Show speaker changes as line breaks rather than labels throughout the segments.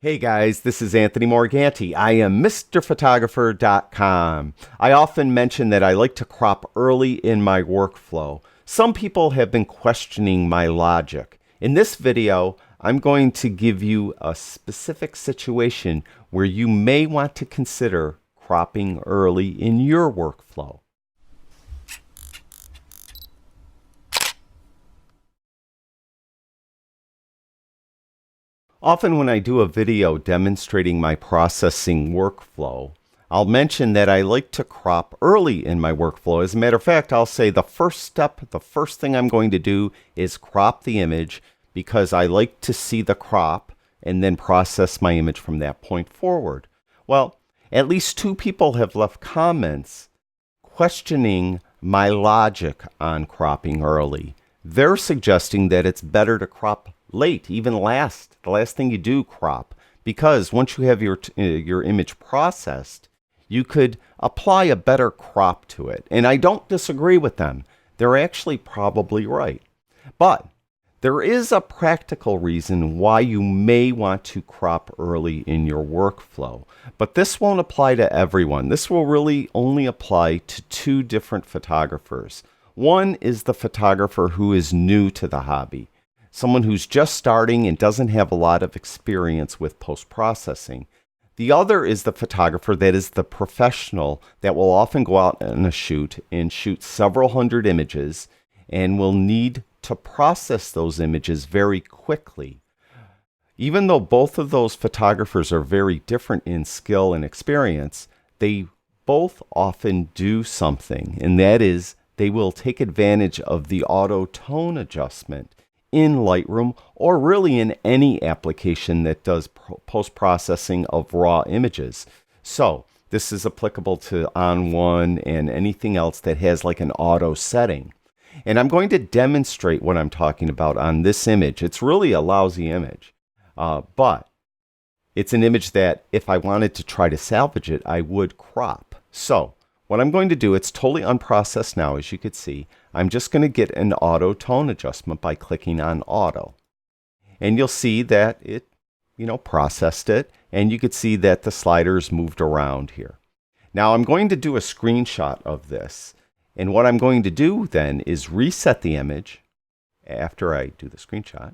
Hey guys, this is Anthony Morganti. I am MrPhotographer.com. I often mention that I like to crop early in my workflow. Some people have been questioning my logic. In this video, I'm going to give you a specific situation where you may want to consider cropping early in your workflow. Often when I do a video demonstrating my processing workflow, I'll mention that I like to crop early in my workflow. As a matter of fact, I'll say the first thing I'm going to do is crop the image because I like to see the crop and then process my image from that point forward. Well, at least two people have left comments questioning my logic on cropping early. They're suggesting that it's better to crop late, even the last thing you do, crop, because once you have your image processed, you could apply a better crop to it. And I don't disagree with them. They're actually probably right. But there is a practical reason why you may want to crop early in your workflow. But this won't apply to everyone. This will really only apply to two different photographers. One is the photographer who is new to the hobby, someone who's just starting and doesn't have a lot of experience with post-processing. The other is the photographer that is the professional that will often go out on a shoot and shoot several hundred images and will need to process those images very quickly. Even though both of those photographers are very different in skill and experience, they both often do something, and that is they will take advantage of the auto tone adjustment in Lightroom or really in any application that does post-processing of raw images. So this is applicable to On1 and anything else that has like an auto setting. And I'm going to demonstrate what I'm talking about on this image. It's really a lousy image, but it's an image that if I wanted to try to salvage it, I would crop. So what I'm going to do, it's totally unprocessed now, as you can see. I'm just going to get an auto tone adjustment by clicking on auto. And you'll see that it, processed it. And you can see that the sliders moved around here. Now I'm going to do a screenshot of this. And what I'm going to do then is reset the image after I do the screenshot.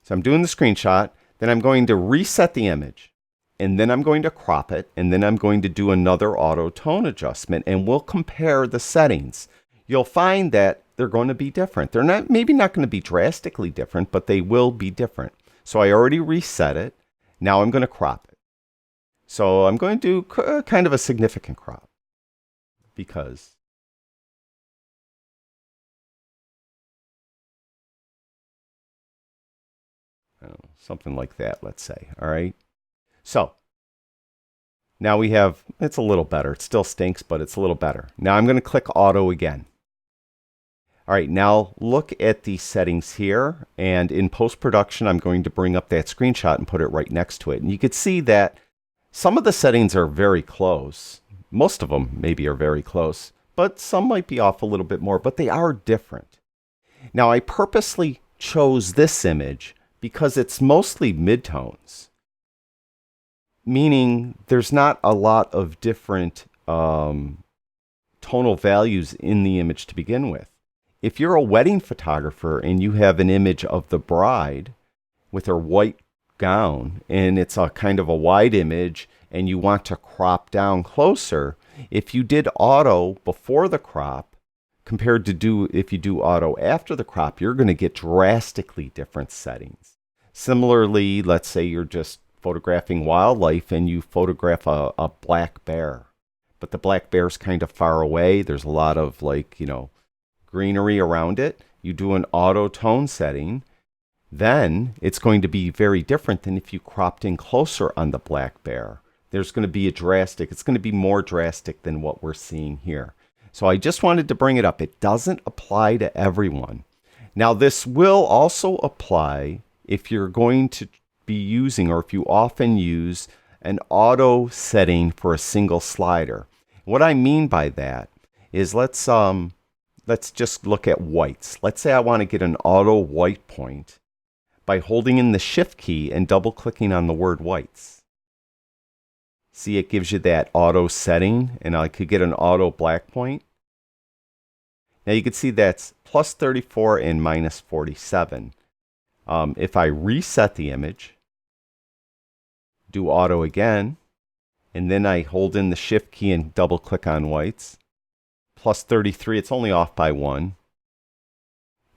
So I'm doing the screenshot. Then I'm going to reset the image. And then I'm going to crop it, and then I'm going to do another auto tone adjustment, and we'll compare the settings. You'll find that they're going to be different. They're maybe not going to be drastically different, but they will be different. So I already reset it. Now I'm going to crop it. So I'm going to do kind of a significant crop because something like that, let's say. All right. So now we have, it's a little better. It still stinks, but it's a little better. Now I'm going to click auto again. All right, now look at the settings here. And in post-production, I'm going to bring up that screenshot and put it right next to it. And you can see that some of the settings are very close. Most of them maybe are very close, but some might be off a little bit more, but they are different. Now I purposely chose this image because it's mostly midtones, meaning there's not a lot of different tonal values in the image to begin with. If you're a wedding photographer and you have an image of the bride with her white gown and it's a kind of a wide image and you want to crop down closer, if you did auto before the crop compared to if you do auto after the crop, you're going to get drastically different settings. Similarly, let's say you're just photographing wildlife and you photograph a black bear, but the black bear's kind of far away. There's a lot of greenery around it. You do an auto tone setting, then it's going to be very different than if you cropped in closer on the black bear. There's going to be it's going to be more drastic than what we're seeing here. So I just wanted to bring it up. It doesn't apply to everyone. Now this will also apply if you're going to be using, or if you often use, an auto setting for a single slider. What I mean by that is let's just look at whites. Let's say I want to get an auto white point, by holding in the Shift key and double clicking on the word whites. See, it gives you that auto setting, and I could get an auto black point. Now you can see that's plus 34 and minus 47. If I reset the image, do auto again, and then I hold in the Shift key and double click on whites, plus 33, it's only off by 1.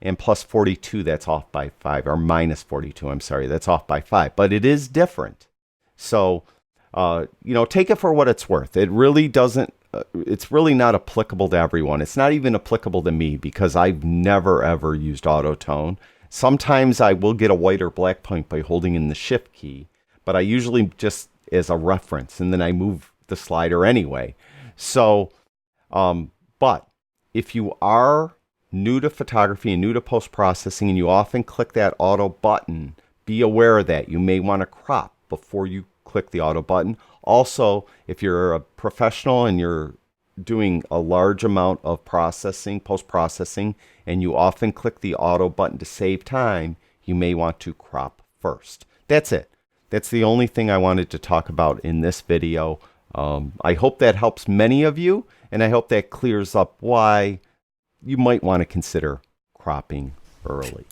And plus 42, that's off by 5, or minus 42, I'm sorry, that's off by 5. But it is different. So, take it for what it's worth. It really doesn't, it's really not applicable to everyone. It's not even applicable to me because I've never, ever used auto-tone. Sometimes I will get a white or black point by holding in the Shift key, but I usually just as a reference, and then I move the slider anyway. So, but if you are new to photography and new to post-processing and you often click that auto button, be aware of that. You may want to crop before you click the auto button. Also, if you're a professional and you're doing a large amount of processing, post-processing, and you often click the auto button to save time, you may want to crop first. That's it. That's the only thing I wanted to talk about in this video. I hope that helps many of you, and I hope that clears up why you might want to consider cropping early.